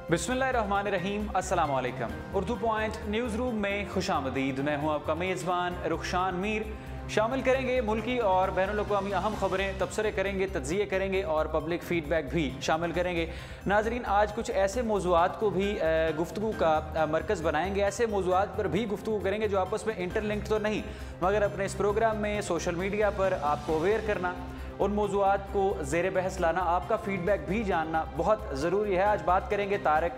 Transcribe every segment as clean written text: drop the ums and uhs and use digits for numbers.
बिस्मिल्लाहिर्रहमानिर्रहीम, अस्सलाम वालेकुम। उर्दू पॉइंट न्यूज़ रूम में खुशामदीद। मैं हूँ आपका मेज़बान रुखशान मीर। शामिल करेंगे मुल्की और बैनुल अक़वामी अहम खबरें, तबसरे करेंगे, तज्ज़िये करेंगे और पब्लिक फ़ीडबैक भी शामिल करेंगे। नाज़रीन, आज कुछ ऐसे मौज़ूआत को भी गुफ्तगू का मरकज़ बनाएंगे, ऐसे मौज़ूआत पर भी गुफ्तगू करेंगे जो आपस में इंटरलिंक्ड तो नहीं, मगर अपने इस प्रोग्राम में सोशल मीडिया पर आपको अवेयर करना, उन मौज़ूआत को ज़ेर बहस लाना, आपका फ़ीडबैक भी जानना बहुत ज़रूरी है। आज बात करेंगे तारिक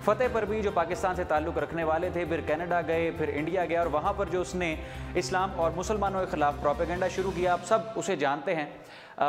फ़तेह पर भी, जो पाकिस्तान से ताल्लुक़ रखने वाले थे, फिर कनाडा गए, फिर इंडिया गया और वहाँ पर जो उसने इस्लाम और मुसलमानों के ख़िलाफ़ प्रोपेगेंडा शुरू किया। आप सब उसे जानते हैं।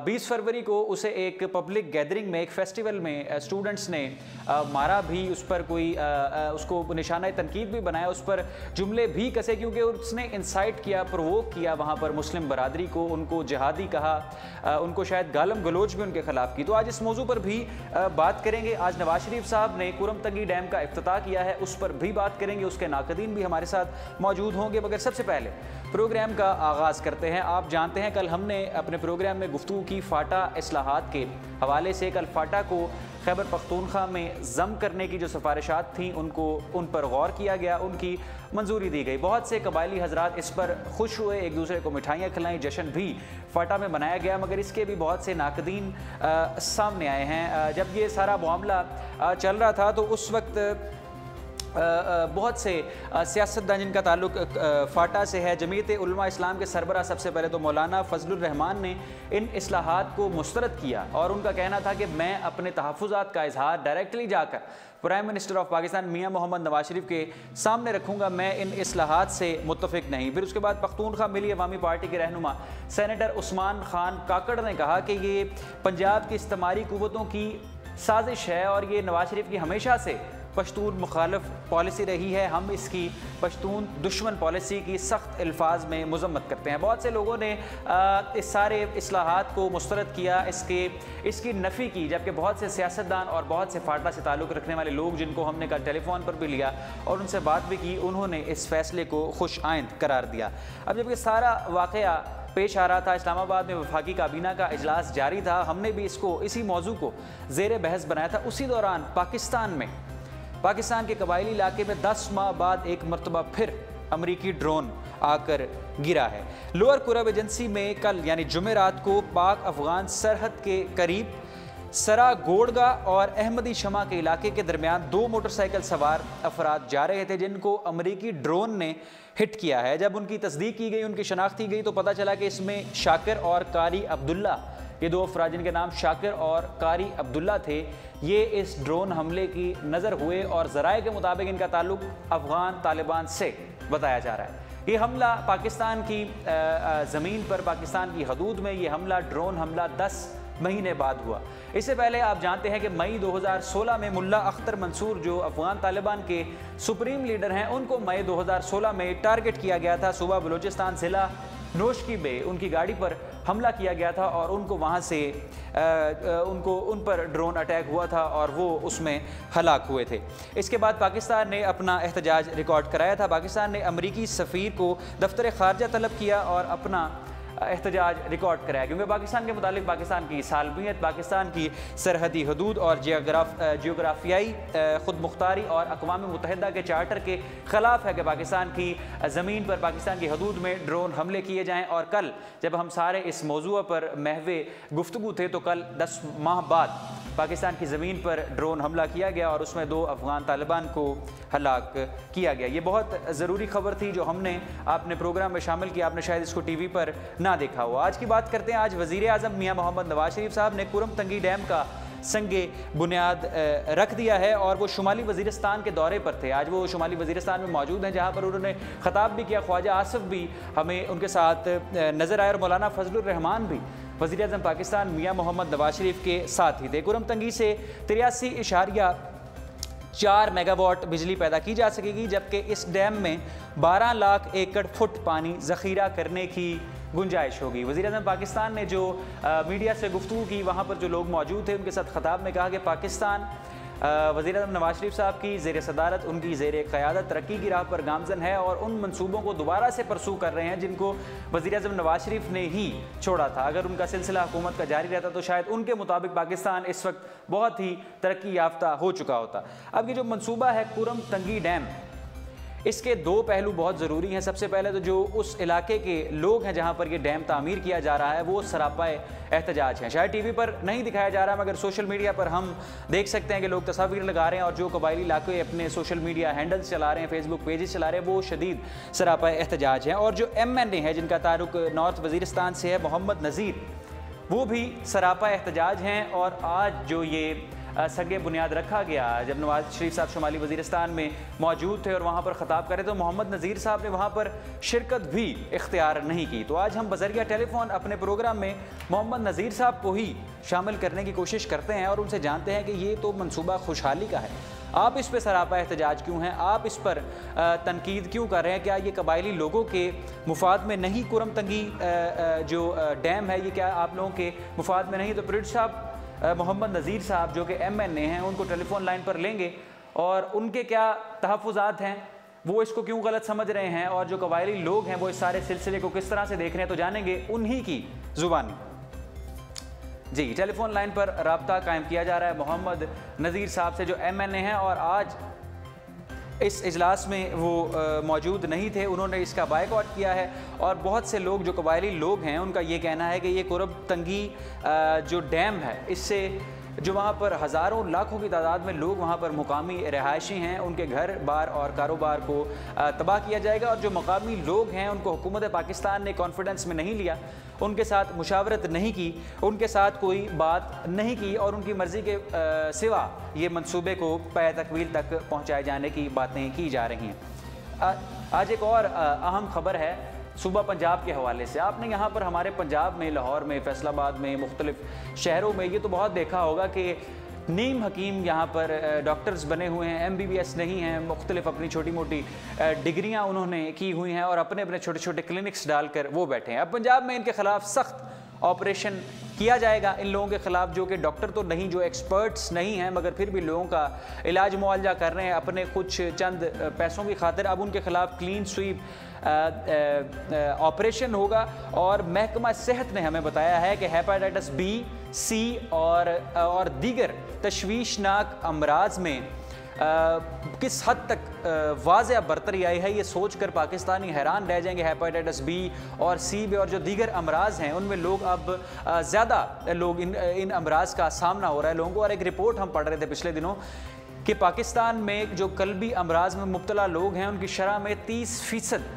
20 फरवरी को उसे एक पब्लिक गैदरिंग में, एक फेस्टिवल में स्टूडेंट्स ने मारा भी, उस पर कोई उसको निशाना तनकीद भी बनाया, उस पर जुमले भी कसे, क्योंकि उसने इंसाइट किया, प्रोवोक किया वहाँ पर मुस्लिम बरादरी को, उनको जिहादी कहा, उनको शायद गालम गलोच भी उनके ख़िलाफ़ की। तो आज इस मौजू पर भी बात करेंगे। आज नवाज शरीफ साहब ने कुरम तंगी डैम का इफ्तिताह किया है, उस पर भी बात करेंगे। उसके नाक़दीन भी हमारे साथ मौजूद होंगे, मगर सबसे पहले प्रोग्राम का आगाज़ करते हैं। आप जानते हैं कल हमने अपने प्रोग्राम में गुफ्तगू की फ़ाटा इस्लाहात के हवाले से। कल फ़ाटा को खैबर पख्तूनख्वा में ज़म करने की जो सिफारिशात थीं उन पर गौर किया गया, उनकी मंजूरी दी गई। बहुत से कबायली हजरात इस पर खुश हुए, एक दूसरे को मिठाइयाँ खिलाई, जश्न भी फ़ाटा में मनाया गया, मगर इसके भी बहुत से नाक़दीन सामने आए हैं। जब ये सारा मामला चल रहा था तो उस वक्त बहुत से सियासतदान जिनका ताल्लुक़ फ़ाटा से है, जमीयत उलमा इस्लाम के सरबराह सबसे पहले तो मौलाना फजलुर रहमान ने इन इस्लाहात को मुस्तरद किया और उनका कहना था कि मैं अपने तहफ़्फ़ुज़ात का इजहार डायरेक्टली जाकर प्राइम मिनिस्टर ऑफ पाकिस्तान मियाँ मोहम्मद नवाज शरीफ के सामने रखूँगा, मैं इन इस्लाहात से मुत्तफ़िक नहीं। फिर उसके बाद पख्तूनख्वा मिली अवामी पार्टी के रहनुमा सेनेटर उस्मान खान काकड़ ने कहा कि ये पंजाब की इस्तेमारी क़ुव्वतों की साजिश है और ये नवाज शरीफ की हमेशा से पश्तून मुखालिफ पॉलिसी रही है, हम इसकी पश्तून दुश्मन पॉलिसी की सख्त अल्फाज में मज़म्मत करते हैं। बहुत से लोगों ने इस सारे इस्लाहात को मुस्तरद किया, इसकी नफ़ी की, जबकि बहुत से सियासतदान और बहुत से फ़ाटा से ताल्लुक़ रखने वाले लोग, जिनको हमने कल टेलीफोन पर भी लिया और उनसे बात भी की, उन्होंने इस फ़ैसले को खुश आइंद करार दिया। अब जब ये सारा वाक़या पेश आ रहा था, इस्लामाबाद में वफाकी काबीना का इजलास जारी था, हमने भी इसी मौजू को ज़ेर बहस बनाया था। उसी दौरान पाकिस्तान के कबायली इलाके में 10 माह बाद एक मरतबा फिर अमरीकी ड्रोन आकर गिरा है। लोअर कुरब एजेंसी में कल यानी जुमेरात को पाक अफगान सरहद के करीब सरा गोड़गा और अहमदी शमा के इलाके के दरमियान 2 मोटरसाइकिल सवार अफराद जा रहे थे, जिनको अमरीकी ड्रोन ने हिट किया है। जब उनकी तस्दीक की गई, उनकी शनाख्त की गई, तो पता चला कि इसमें शाकिर और कारी अब्दुल्ला, ये 2 अफराद जिनके नाम शाकिर और कारी अब्दुल्ला थे, ये इस ड्रोन हमले की नज़र हुए और ज़राए के मुताबिक इनका ताल्लुक़ अफ़गान तालिबान से बताया जा रहा है। ये हमला पाकिस्तान की ज़मीन पर, पाकिस्तान की हदूद में ये हमला, ड्रोन हमला 10 महीने बाद हुआ। इससे पहले आप जानते हैं कि मई 2016 में मुल्ला अख्तर मंसूर, जो अफ़गान तालिबान के सुप्रीम लीडर हैं, उनको मई 2016 में टारगेट किया गया था। सुबह बलूचिस्तान ज़िला नोशकी में उनकी गाड़ी पर हमला किया गया था और उनको वहाँ से उन पर ड्रोन अटैक हुआ था और वो उसमें हलाक हुए थे। इसके बाद पाकिस्तान ने अपना एहतजाज रिकॉर्ड कराया था। पाकिस्तान ने अमरीकी सफ़ीर को दफ्तर ख़ारजा तलब किया और अपना एहतजाज रिकॉर्ड कराया, क्योंकि पाकिस्तान के मुतालिक पाकिस्तान की सालमियत, पाकिस्तान की सरहदी हदूद और जियोग्राफियाई ख़ुद मुख्तारी और अक़वाम मुत्तहिदा के चार्टर के ख़िलाफ़ है कि पाकिस्तान की ज़मीन पर, पाकिस्तान की हदूद में ड्रोन हमले किए जाएँ। और कल जब हम सारे इस मौजू पर महवे गुफ्तगू थे, तो कल 10 माह बाद पाकिस्तान की ज़मीन पर ड्रोन हमला किया गया और उसमें 2 अफ़गान तालिबान को हलाक किया गया। ये बहुत ज़रूरी खबर थी जो हमने अपने प्रोग्राम में शामिल किया। आपने शायद इसको टीवी पर ना देखा हो। आज की बात करते हैं। आज वज़ीर आज़म मियाँ मोहम्मद नवाज शरीफ साहब ने कुरम तंगी डैम का संगे बुनियाद रख दिया है और वो शुमाली वज़ीरिस्तान के दौरे पर थे। आज वो शुमाली वज़ीरिस्तान में मौजूद हैं, जहाँ पर उन्होंने ख़ताब भी किया। ख्वाजा आसिफ भी हमें उनके साथ नज़र आए और मौलाना फजलुर रहमान भी वज़ीर आज़म पाकिस्तान मियाँ मोहम्मद नवाज शरीफ के साथ ही थे। कुरम तंगी से 83.4 मेगावाट बिजली पैदा की जा सकेगी, जबकि इस डैम में 12 लाख एकड़ फुट पानी ज़ख़ीरा करने की गुंजाइश होगी। वज़ीर आज़म पाकिस्तान ने जो मीडिया से गुफ्तगू की, वहाँ पर जो लोग मौजूद थे उनके साथ ख़ताब में कहा कि पाकिस्तान वज़ीर आज़म नवाज शरीफ साहब की ज़ेर सदारत उनकी ज़ेर क़यादत तरक्की की राह पर गामज़न है और उन मंसूबों को दोबारा से परसू कर रहे हैं जिनको वज़ीर आज़म नवाज शरीफ ने ही छोड़ा था। अगर उनका सिलसिला हुकूमत का जारी रहता तो शायद उनके मुताबिक पाकिस्तान इस वक्त बहुत ही तरक्की याफ्ता हो चुका होता। अब ये जो मंसूबा है कुरम तंगी डैम, इसके दो पहलू बहुत ज़रूरी हैं। सबसे पहले तो जो उस इलाके के लोग हैं जहाँ पर ये डैम तामीर किया जा रहा है वो सरापाए एहतजाज हैं। शायद टीवी पर नहीं दिखाया जा रहा मगर सोशल मीडिया पर हम देख सकते हैं कि लोग तस्वीर लगा रहे हैं और जो कबायली इलाके अपने सोशल मीडिया हैंडल्स चला रहे हैं, फेसबुक पेजेस चला रहे हैं, वो शदीद सरापाए एहतजाज हैं। और जो MNA है जिनका ताल्लुक नॉर्थ वज़ीरिस्तान से है, मोहम्मद नज़ीर, वो भी सरापा एहतजाज हैं। और आज जो ये सगे बुनियाद रखा गया जब नवाज शरीफ साहब शुमाली वज़ीरिस्तान में मौजूद थे और वहाँ पर ख़ताब करे तो मोहम्मद नज़ीर साहब ने वहाँ पर शिरकत भी इख्तियार नहीं की। तो आज हम बज़रिया टेलीफोन अपने प्रोग्राम में मोहम्मद नज़ीर साहब को ही शामिल करने की कोशिश करते हैं और उनसे जानते हैं कि ये तो मंसूबा खुशहाली का है, आप इस पर सरापा एहतजाज क्यों हैं, आप इस पर तनकीद क्यों कर रहे हैं? क्या ये कबायली लोगों के मुफाद में नहीं? कुरम तंगी जो डैम है ये क्या आप लोगों के मुफाद में नहीं? तो प्रिंट साहब, मोहम्मद नज़ीर साहब जो कि MNA हैं उनको टेलीफोन लाइन पर लेंगे और उनके क्या तहफ़्फ़ुज़ात हैं, वो इसको क्यों गलत समझ रहे हैं और जो कबायली लोग हैं वो इस सारे सिलसिले को किस तरह से देख रहे हैं, तो जानेंगे उन्हीं की ज़ुबानी। जी, टेलीफोन लाइन पर राब्ता कायम किया जा रहा है मोहम्मद नज़ीर साहब से जो MNA हैं और आज इस इजलास में वो मौजूद नहीं थे, उन्होंने इसका बायकॉट किया है। और बहुत से लोग जो कबायली लोग हैं उनका ये कहना है कि ये कुरब तंगी जो डैम है इससे जो वहाँ पर हज़ारों लाखों की तादाद में लोग वहाँ पर मुकामी रहायशी हैं उनके घर बार और कारोबार को तबाह किया जाएगा। और जो मकामी लोग हैं उनको हुकूमत पाकिस्तान ने कॉन्फिडेंस में नहीं लिया, उनके साथ मुशावरत नहीं की, उनके साथ कोई बात नहीं की और उनकी मर्ज़ी के सिवा ये मंसूबे को पै तकमील तक पहुँचाए जाने की बातें की जा रही हैं। आज एक और अहम खबर है सूबा पंजाब के हवाले से। आपने यहाँ पर हमारे पंजाब में, लाहौर में, फैसलाबाद में, मुख्तलिफ शहरों में ये तो बहुत देखा होगा कि नीम हकीम यहाँ पर डॉक्टर्स बने हुए हैं, MBBS नहीं हैं, मुख्तलिफ अपनी छोटी मोटी डिग्रियाँ उन्होंने की हुई हैं और अपने अपने छोटे छोटे क्लिनिक्स डालकर वो बैठे हैं। अब पंजाब में इनके ख़िलाफ़ सख्त ऑपरेशन किया जाएगा, इन लोगों के ख़िलाफ़ जो कि डॉक्टर तो नहीं, जो एक्सपर्ट्स नहीं हैं मगर फिर भी लोगों का इलाज मुआवजा कर रहे हैं अपने कुछ चंद पैसों की खातिर। अब उनके ख़िलाफ़ क्लीन स्वीप ऑपरेशन होगा और महकमा सेहत ने हमें बताया है कि हेपेटाइटिस B, C और दीगर तशवीशनाक अमराज में किस हद तक वाज़ेह बरतरी आई है ये सोच कर पाकिस्तानी हैरान रह जाएंगे। हेपेटाइटिस B और C में और जो दीगर अमराज हैं उनमें लोग अब ज़्यादा लोग इन अमराज का सामना हो रहा है लोगों को। और एक रिपोर्ट हम पढ़ रहे थे पिछले दिनों कि पाकिस्तान में जो कल्बी अमराज में मुब्तला लोग हैं उनकी शरह में 30%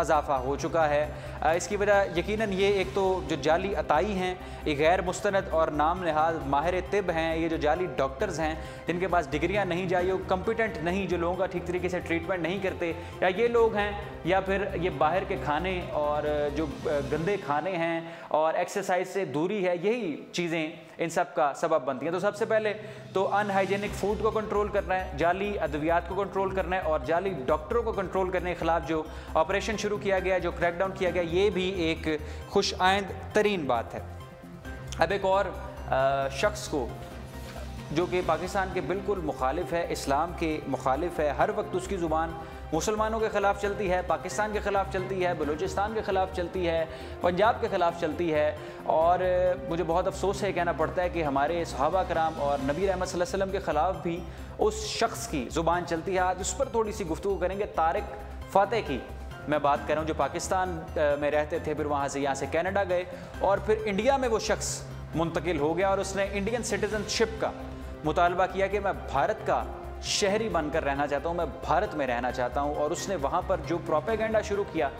इजाफा हो चुका है। इसकी वजह यकीनन ये एक तो जो जाली अताई हैं, ये गैर मुस्तनद और नाम नहाज माहिर तिब हैं, ये जो जाली डॉक्टर्स हैं जिनके पास डिग्रियां नहीं, या ये कम्पिटेंट नहीं, जो लोगों का ठीक तरीके से ट्रीटमेंट नहीं करते, या ये लोग हैं या फिर ये बाहर के खाने और जो गंदे खाने हैं और एक्सरसाइज से दूरी है, यही चीज़ें इन सब का सबब बनती हैं। तो सबसे पहले तो अनहाइजेनिक फूड को कंट्रोल करना है, जाली अद्वियात को कंट्रोल करना है और जाली डॉक्टरों को कंट्रोल करने के ख़िलाफ़ जो ऑपरेशन शुरू किया गया, जो क्रैकडाउन किया गया, ये भी एक खुश आइंद तरीन बात है। अब एक और शख्स को जो कि पाकिस्तान के बिल्कुल मुखालिफ है, इस्लाम के मुखालिफ है, हर वक्त उसकी ज़ुबान मुसलमानों के ख़िलाफ़ चलती है, पाकिस्तान के ख़िलाफ़ चलती है, बलूचिस्तान के ख़िलाफ़ चलती है, पंजाब के ख़िलाफ़ चलती है। और मुझे बहुत अफसोस है कहना पड़ता है कि हमारे सहाबा कराम और नबी रहमत सल्लल्लाहु अलैहि वसल्लम के ख़िलाफ़ भी उस शख्स की ज़ुबान चलती है। आज उस पर थोड़ी सी गुफ्तगू करेंगे। तारिक फ़ातेह की मैं बात कर रहा हूँ जो पाकिस्तान में रहते थे, फिर वहाँ से यहाँ से कनाडा गए और फिर इंडिया में वो शख्स मुंतकिल हो गया और उसने इंडियन सिटीज़नशिप का मुतालबा किया कि मैं भारत का शहरी बनकर रहना चाहता हूँ, मैं भारत में रहना चाहता हूँ। और उसने वहाँ पर जो प्रोपेगेंडा शुरू किया,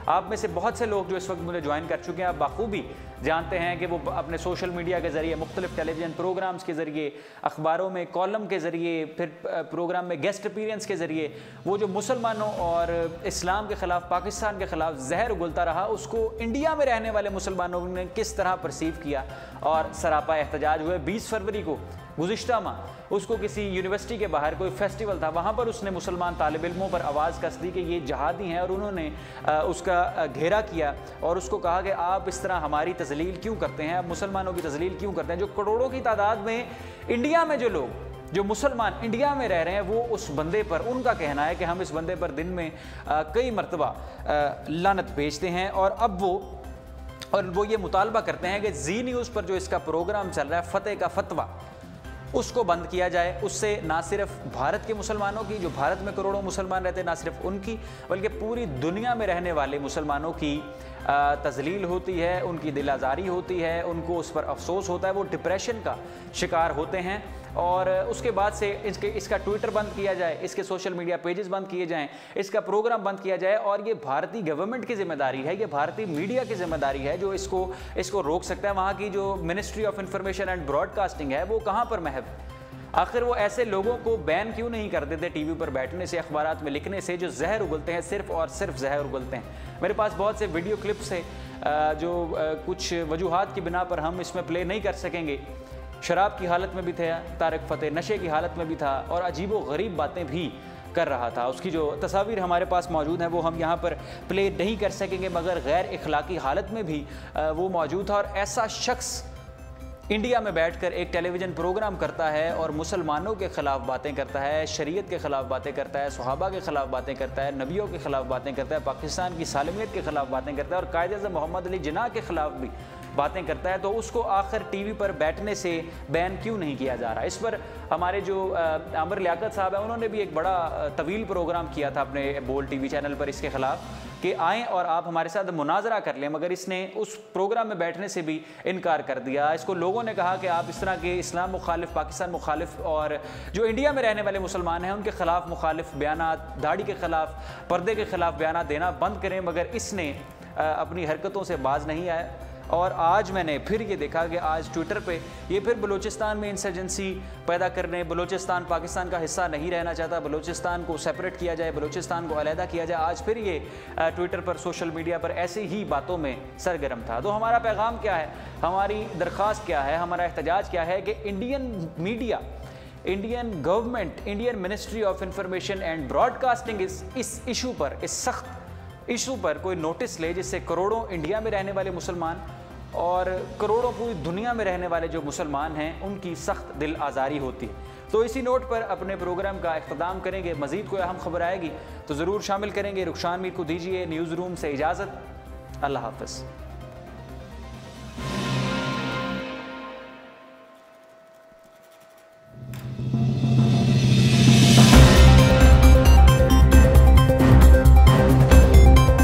आप में से बहुत से लोग जो इस वक्त मुझे ज्वाइन कर चुके हैं आप बाखूबी जानते हैं कि वो अपने सोशल मीडिया के ज़रिए, मुख्तलिफ टेलीविज़न प्रोग्राम्स के ज़रिए, अखबारों में कॉलम के ज़रिए, फिर प्रोग्राम में गेस्ट अपीयरेंस के ज़रिए वो जो मुसलमानों और इस्लाम के ख़िलाफ़, पाकिस्तान के ख़िलाफ़ जहर उगलता रहा, उसको इंडिया में रहने वाले मुसलमानों ने किस तरह परसीव किया और सरापा एहतजाज हुए। 20 फरवरी को गुज़िश्ता माह उसको किसी यूनिवर्सिटी के बाहर कोई फेस्टिवल था, वहाँ पर उसने मुसलमान तालिब इल्मों पर आवाज़ कस दी कि ये जहादी हैं और उन्होंने उसका घेरा किया और उसको कहा कि आप इस तरह हमारी तजलील क्यों करते हैं, आप मुसलमानों की तजलील क्यों करते हैं। जो करोड़ों की तादाद में इंडिया में जो लोग जो मुसलमान इंडिया में रह रहे हैं वो उस बंदे पर, उनका कहना है कि हम इस बंदे पर दिन में कई मरतबा लानत भेजते हैं, और अब वो ये मुतालबा करते हैं कि जी न्यूज़ पर जो इसका प्रोग्राम चल रहा है फतेह का फतवा, उसको बंद किया जाए। उससे ना सिर्फ भारत के मुसलमानों की, जो भारत में करोड़ों मुसलमान रहते हैं, ना सिर्फ उनकी बल्कि पूरी दुनिया में रहने वाले मुसलमानों की तजलील होती है, उनकी दिल आज़ारी होती है, उनको उस पर अफसोस होता है, वो डिप्रेशन का शिकार होते हैं। और उसके बाद से इसका ट्विटर बंद किया जाए, इसके सोशल मीडिया पेजेस बंद किए जाएं, इसका प्रोग्राम बंद किया जाए। और ये भारतीय गवर्नमेंट की जिम्मेदारी है, ये भारतीय मीडिया की जिम्मेदारी है जो इसको रोक सकता है। वहाँ की जो ministry of information and broadcasting है वो कहाँ पर महव है? आखिर वो ऐसे लोगों को बैन क्यों नहीं कर देते टीवी पर बैठने से, अखबारात में लिखने से, जो जहर उगलते हैं, सिर्फ और सिर्फ जहर उगलते हैं। मेरे पास बहुत से वीडियो क्लिप्स हैं जो कुछ वजूहात की बिना पर हम इसमें प्ले नहीं कर सकेंगे। शराब की हालत में भी था तारिक फ़तेह, नशे की हालत में भी था, और अजीब व गरीब बातें भी कर रहा था। उसकी जो तस्वीर हमारे पास मौजूद हैं वो हम यहाँ पर प्ले नहीं कर सकेंगे, मगर गैर इखलाकी हालत में भी वो मौजूद था। और ऐसा शख्स इंडिया में बैठकर एक टेलीविज़न प्रोग्राम करता है और मुसलमानों के ख़िलाफ़ बातें करता है, शरीयत के ख़िलाफ़ बातें करता है, सहाबा के ख़िलाफ़ बातें करता है, नबियों के ख़िलाफ़ बातें करता है, पाकिस्तान की सालमियत के ख़िलाफ़ बातें करता है, और कायद-ए-आज़म मोहम्मद अली जिन्ना के ख़िलाफ़ भी बातें करता है। तो उसको आखिर टीवी पर बैठने से बैन क्यों नहीं किया जा रहा? इस पर हमारे जो आमिर लियाकत साहब हैं उन्होंने भी एक बड़ा तवील प्रोग्राम किया था अपने बोल टीवी चैनल पर इसके ख़िलाफ़ कि आएँ और आप हमारे साथ मुनाजरा कर लें, मगर इसने उस प्रोग्राम में बैठने से भी इनकार कर दिया। इसको लोगों ने कहा कि आप इस तरह के इस्लाम मुखालिफ, पाकिस्तान मुखालिफ और जो इंडिया में रहने वाले मुसलमान हैं उनके ख़िलाफ़ मुखालिफ बयानात, दाढ़ी के ख़िलाफ़, पर्दे के ख़िलाफ़ बयानात देना बंद करें, मगर इसने अपनी हरकतों से बाज नहीं आया। और आज मैंने फिर ये देखा कि आज ट्विटर पे ये फिर बलूचिस्तान में इंसर्जेंसी पैदा करने, बलूचिस्तान पाकिस्तान का हिस्सा नहीं रहना चाहता, बलूचिस्तान को सेपरेट किया जाए, बलूचिस्तान को अलहदा किया जाए, आज फिर ये ट्विटर पर, सोशल मीडिया पर ऐसे ही बातों में सरगर्म था। तो हमारा पैगाम क्या है, हमारी दरख्वास्त क्या है, हमारा एहतजाज क्या है कि Indian media, Indian government, Indian ministry of information and broadcasting इस इशू पर, इस सख्त इशू पर कोई नोटिस ले, जिससे करोड़ों इंडिया में रहने वाले मुसलमान और करोड़ों पूरी दुनिया में रहने वाले जो मुसलमान हैं उनकी सख्त दिल आज़ारी होती है। तो इसी नोट पर अपने प्रोग्राम का इख्तिताम करेंगे। मज़ीद कोई अहम खबर आएगी तो ज़रूर शामिल करेंगे। रुखशान मीर को दीजिए न्यूज़ रूम से इजाज़त। अल्लाह हाफ़िज़।